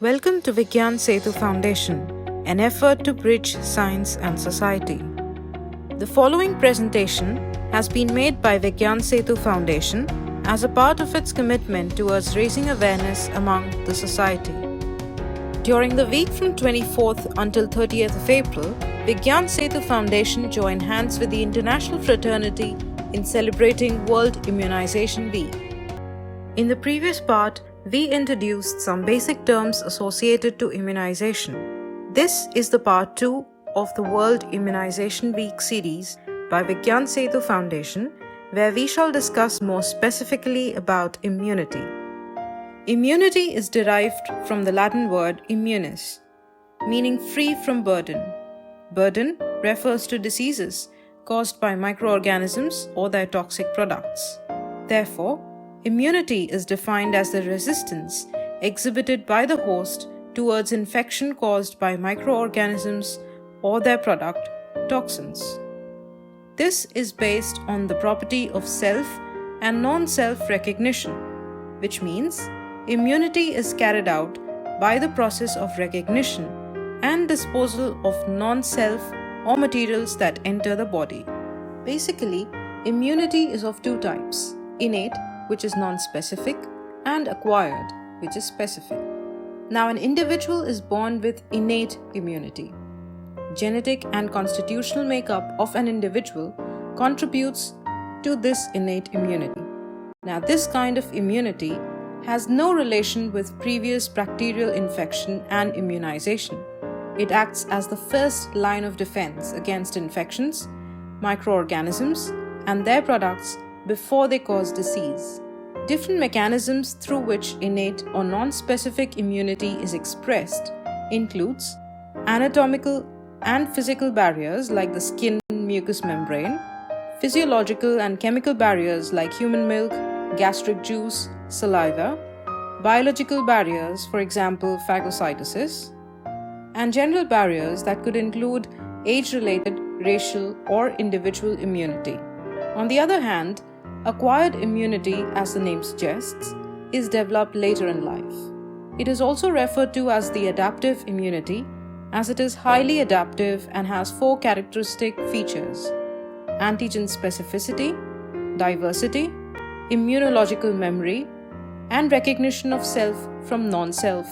Welcome to Vigyan Setu Foundation, an effort to bridge science and society. The following presentation has been made by Vigyan Setu Foundation as a part of its commitment towards raising awareness among the society. During the week from 24th until 30th of April, Vigyan Setu Foundation joined hands with the international fraternity in celebrating World Immunization Week. In the previous part, we introduced some basic terms associated to immunization. This is the part 2 of the World Immunization Week series by Vigyan Setu Foundation, where we shall discuss more specifically about immunity. Immunity is derived from the Latin word immunis, meaning free from burden. Burden refers to diseases caused by microorganisms or their toxic products. Therefore, immunity is defined as the resistance exhibited by the host towards infection caused by microorganisms or their product, toxins. This is based on the property of self and non-self recognition, which means immunity is carried out by the process of recognition and disposal of non-self or materials that enter the body. Basically, immunity is of two types: innate, which is non-specific, and acquired, which is specific. Now, an individual is born with innate immunity. Genetic and constitutional makeup of an individual contributes to this innate immunity. Now, this kind of immunity has no relation with previous bacterial infection and immunization. It acts as the first line of defense against infections, microorganisms, and their products before they cause disease. Different mechanisms through which innate or non-specific immunity is expressed includes anatomical and physical barriers like the skin mucous membrane, physiological and chemical barriers like human milk, gastric juice, saliva, biological barriers, for example, phagocytosis, and general barriers that could include age-related, racial, or individual immunity. On the other hand, acquired immunity, as the name suggests, is developed later in life. It is also referred to as the adaptive immunity, as it is highly adaptive and has 4 characteristic features: antigen specificity, diversity, immunological memory, and recognition of self from non-self.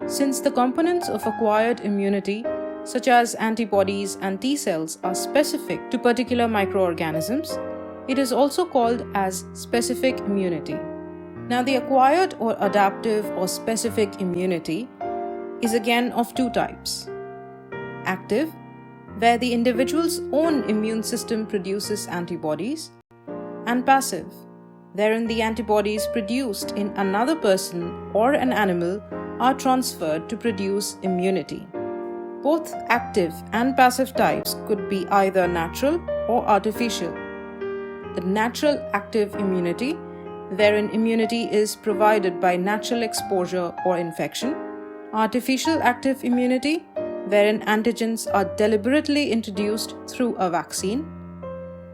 Since the components of acquired immunity, such as antibodies and T cells, are specific to particular microorganisms, it is also called as specific immunity. Now, the acquired or adaptive or specific immunity is again of two types: active, where the individual's own immune system produces antibodies, and passive, wherein the antibodies produced in another person or an animal are transferred to produce immunity. Both active and passive types could be either natural or artificial. The natural active immunity, wherein immunity is provided by natural exposure or infection; artificial active immunity, wherein antigens are deliberately introduced through a vaccine;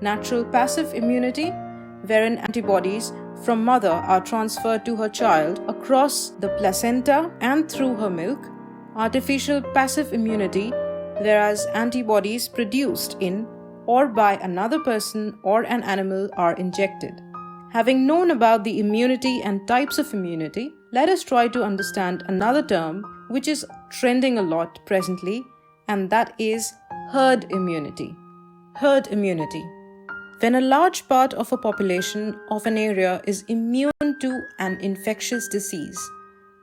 natural passive immunity, wherein antibodies from mother are transferred to her child across the placenta and through her milk; artificial passive immunity, whereas antibodies produced in or by another person or an animal are injected. Having known about the immunity and types of immunity, let us try to understand another term which is trending a lot presently, and that is herd immunity. Herd immunity. When a large part of a population of an area is immune to an infectious disease,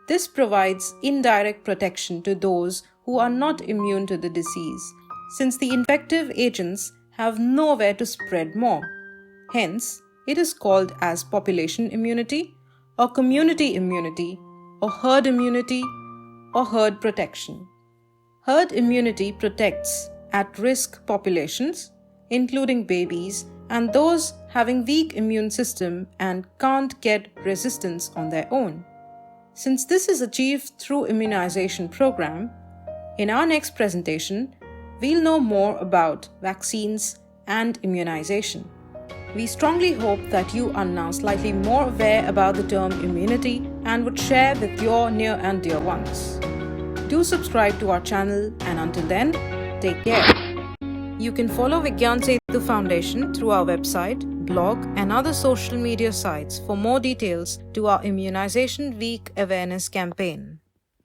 this provides indirect protection to those who are not immune to the disease, since the infective agents have nowhere to spread more. Hence, it is called as population immunity, or community immunity, or herd immunity, or herd protection. Herd immunity protects at-risk populations, including babies and those having weak immune system and can't get resistance on their own. Since this is achieved through immunization program, in our next presentation, we'll know more about vaccines and immunization. We strongly hope that you are now slightly more aware about the term immunity and would share with your near and dear ones. Do subscribe to our channel, and until then, take care. You can follow Vigyan Setu Foundation through our website, blog, and other social media sites for more details to our Immunization Week awareness campaign.